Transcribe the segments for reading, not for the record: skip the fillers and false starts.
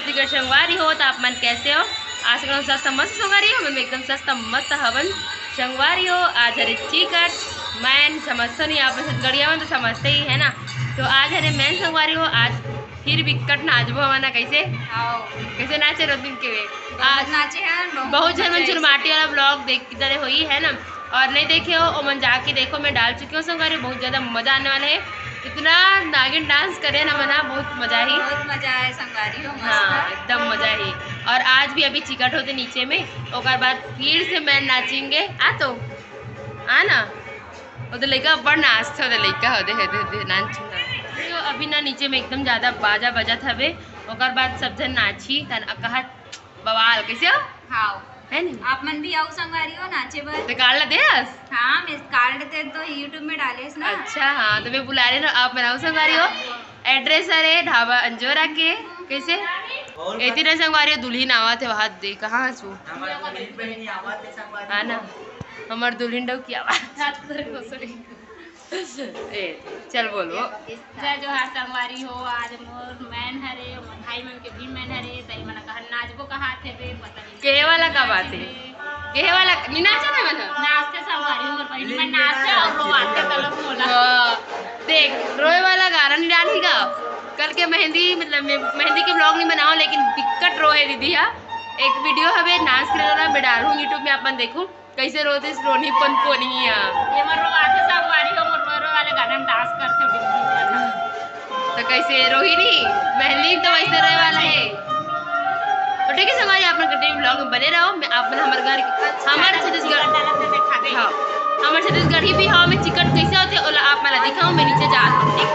छत्तीसगढ़ संगवारी हो तो आप मन कैसे हो? आज एकदम सस्ता मस्त संगवारी हो, मैं एकदम सस्ता मस्त हवन संगवारी हो। आज हरे चिकट मैन समझते नहीं, आप छत्तीसगढ़िया में तो समझते ही है ना। तो आज हरे मैन संगवारी हो, आज फिर बिकट नाचबो हमारा कैसे कैसे नाचे रोदिन के वे आज नाचे हैं बहुत जन मन चुरमाटी वाला ब्लॉग देख किधर हुई है ना, और नहीं देखे हो और मन जाके देखो, मैं डाल चुकी हूँ संगवारी। बहुत ज़्यादा मज़ा आने वाला है, इतना नागिन डांस करे ना मना, बहुत मज़ा ही, बहुत मजा है संगवारी हो। हाँ एकदम मज़ा ही। और आज भी अभी चिकट होते नीचे में, और बाद फिर से मैं नाचेंगे। आ तो आ ना वो तो लड़का बड़ नाचते होते लड़का होते नाच तो अभी ना नीचे में एकदम ज़्यादा बाजा बजत हवे, और बाद सब जन नाची तन कहा बवाल कैसे हो हाँ है नहीं। आप मन भी आओ संगवारी हो नाचे बर। तो कार्ड दे अस? हाँ मैं कार्ड दे तो यूट्यूब में डालेस ना। अच्छा हाँ, तो मैं बुला रही हूँ, आप बनाओ संगवारी हो। एड्रेस अरे ढाबा अंजोरा के कैसे एती ना संगवारी हो, दुल्हन आवाज है वहाँ दे कहाँ हंसू है ना, हमार दुल्हन डव की आवाज ए चल बोलो। जय जोहार संगवारी हो। आज मोर मैन हरे भाई मन के भी मैन हरे तई मन कहा नाचबो का हाथ है बे पता नहीं केहे वाला का बात है, केहे वाला नी नाचा ना मन नाचते संगवारी हो मोर बहन मैं नाचते और रोवाते कलम मोला देख रोए वाला गाना नहीं डाली का। कल के मेहंदी मतलब मेहंदी के ब्लॉग नहीं बनाओ, लेकिन दिक्कत रोए दीदी हा। एक वीडियो हवे नाच करे वाला मैं डालूँ यूट्यूब में, अपन देखूँ कैसे रोते रोनी पन पोनिया ये मोर रोवाते संगवारी हो, मोर रोए वाले गाना में डांस करते तो कैसे रोहिणी मेहंदी तो वैसे रोए वाला है। तो ठीक है संगवारी, आप कंटिन्यू ब्लॉग में बने रहो। मैं आप हमारे घर हमारे छत्तीसगढ़ हाँ हमारे छत्तीसगढ़ ही भी हाँ मैं चिकट कैसे होते और आप मैं दिखाऊँ, मैं नीचे जा रहा हूँ ठीक।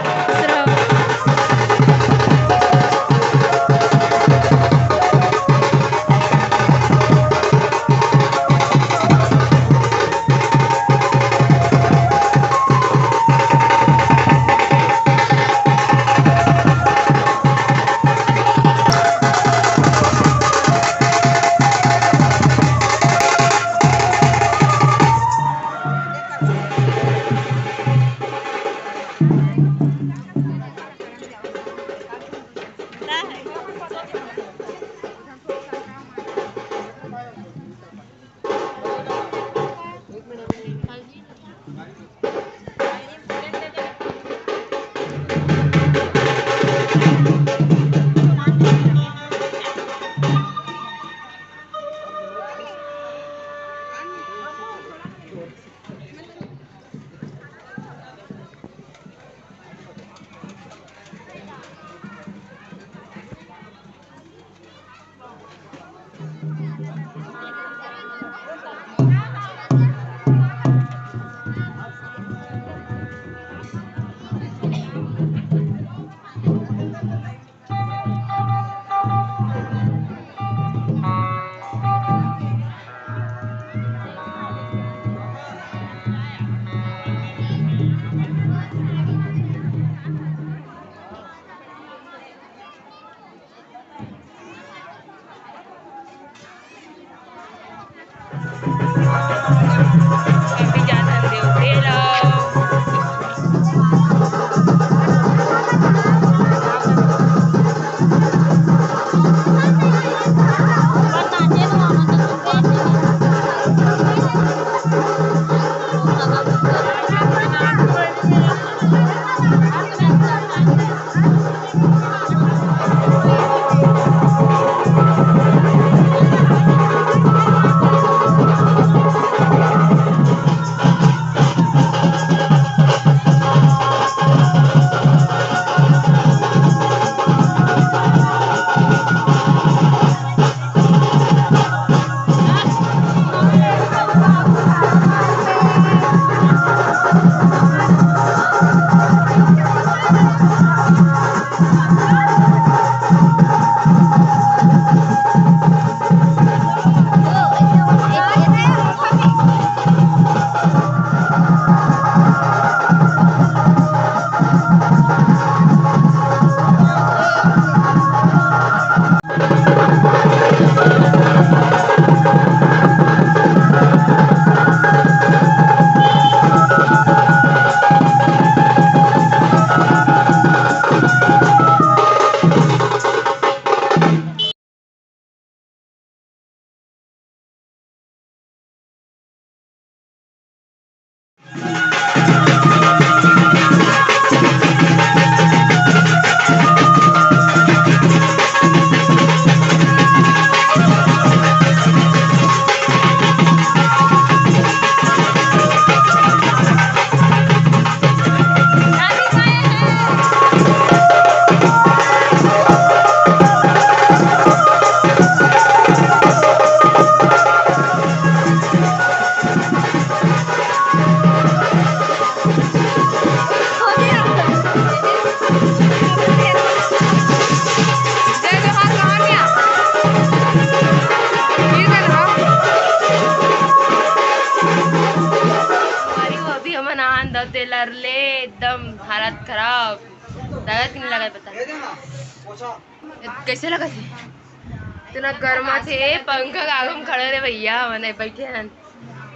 खराब लागत कि नहीं लागत बता। कैसे लगा थे इतना गर्मा थे पंखा के आगे में खड़े रहे भैया मैंने बैठे हैं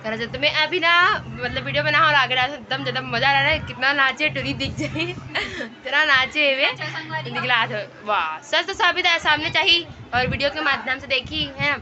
करा जाते मैं अभी ना मतलब वीडियो बना और आगे डाल एकदम ज़्यादा मजा आ रहा है कितना नाचे टूरी दिख जाए इतना नाचे वे अच्छा संगवारी निकला था वाह सच तो साबित है सामने चाहिए और वीडियो के माध्यम से देखी है ना।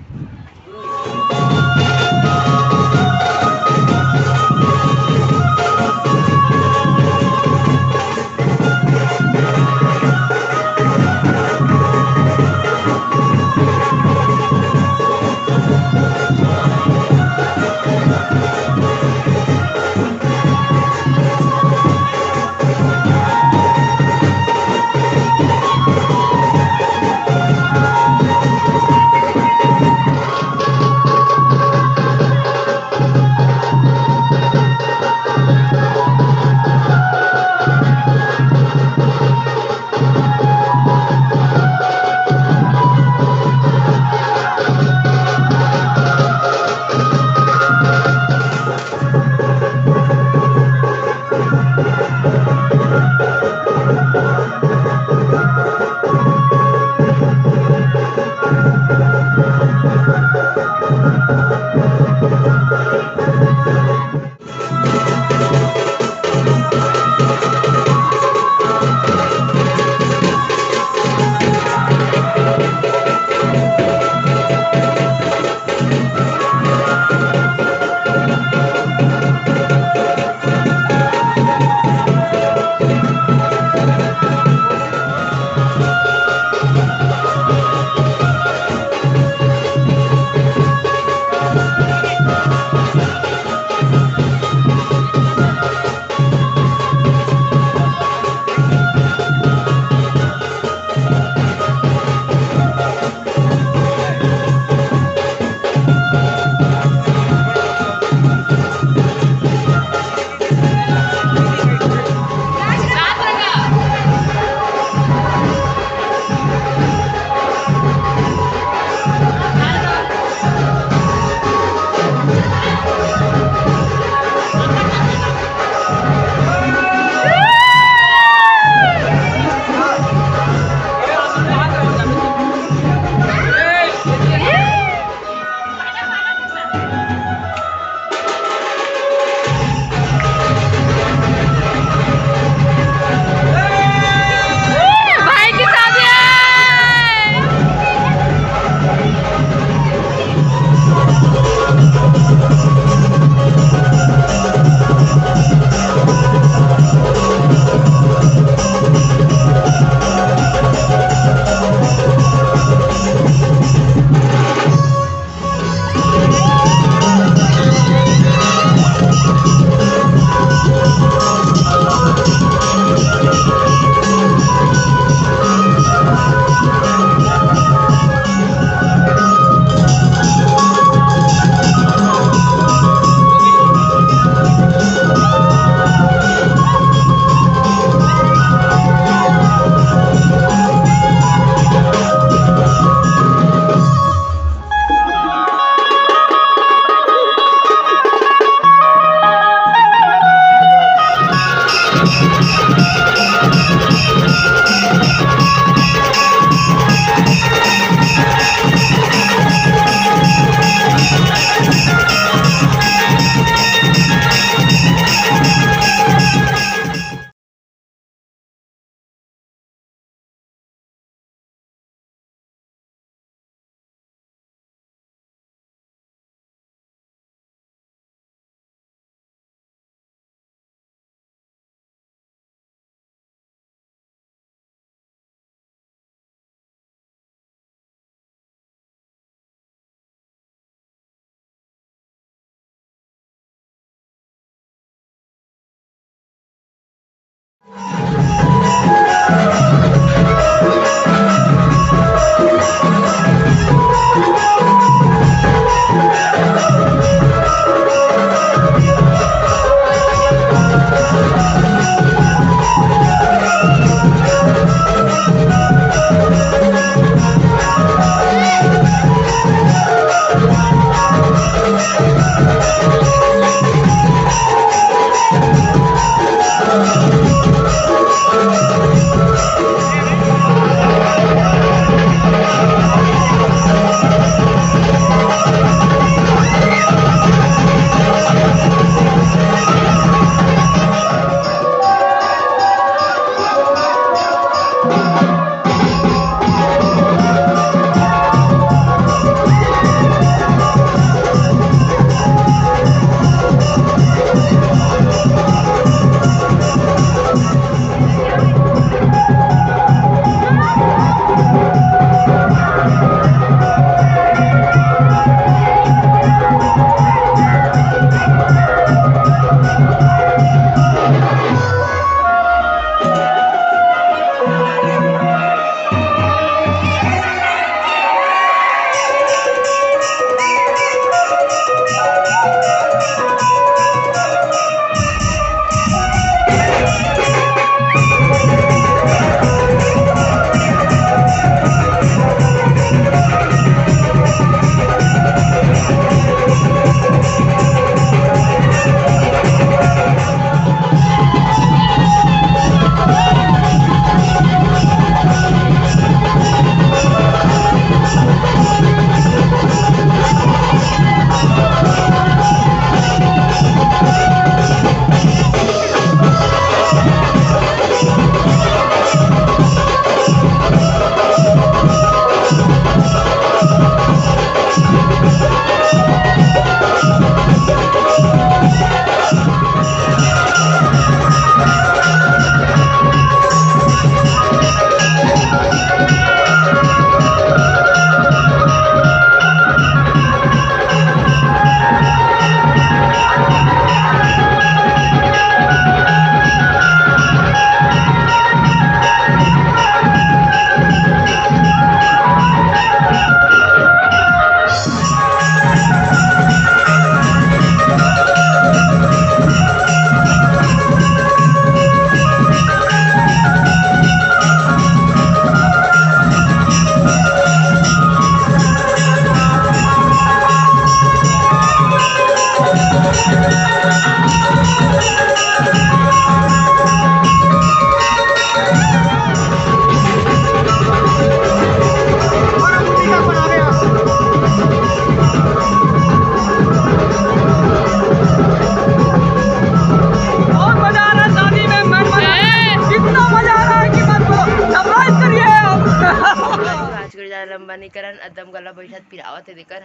आज के ज़्यादा लंबा नहीं करन, एकदम गला बैठा पिरावत है देकर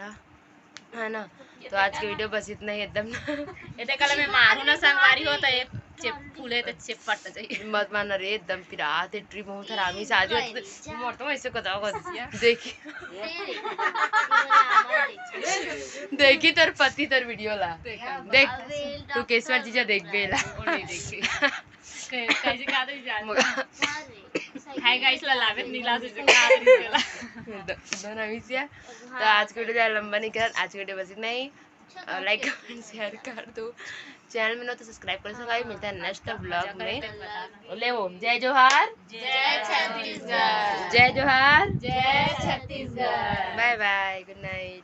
है ना। तो आज के वीडियो बस इतना ही एकदम ये कल में मारू ना संगवारी हो तो ये चिप फूले तो चिप पड़ता चाहिए मत मानो रे, एकदम पिरात है ट्रिप बहुत हरामी शादी होती मर तो ऐसे कदा देखी देखी तोर पति तोर वीडियो ला देख तू केसवर जीजा देख बेला कैसे का तो जान हाय गाइस ला लावेत नीला से का देला दोनों हमेशा। तो आज के वीडियो ज़्यादा लंबा नहीं कर, आज के वीडियो बस इतना ही। लाइक कमेंट शेयर कर दो, चैनल में ना तो सब्सक्राइब कर सका। मिलता है नेक्स्ट ब्लॉग में। ले वो जय जोहार, जय छत्तीसगढ़, जय जोहार, जय Chhattisgarh. Bye bye, good Knight.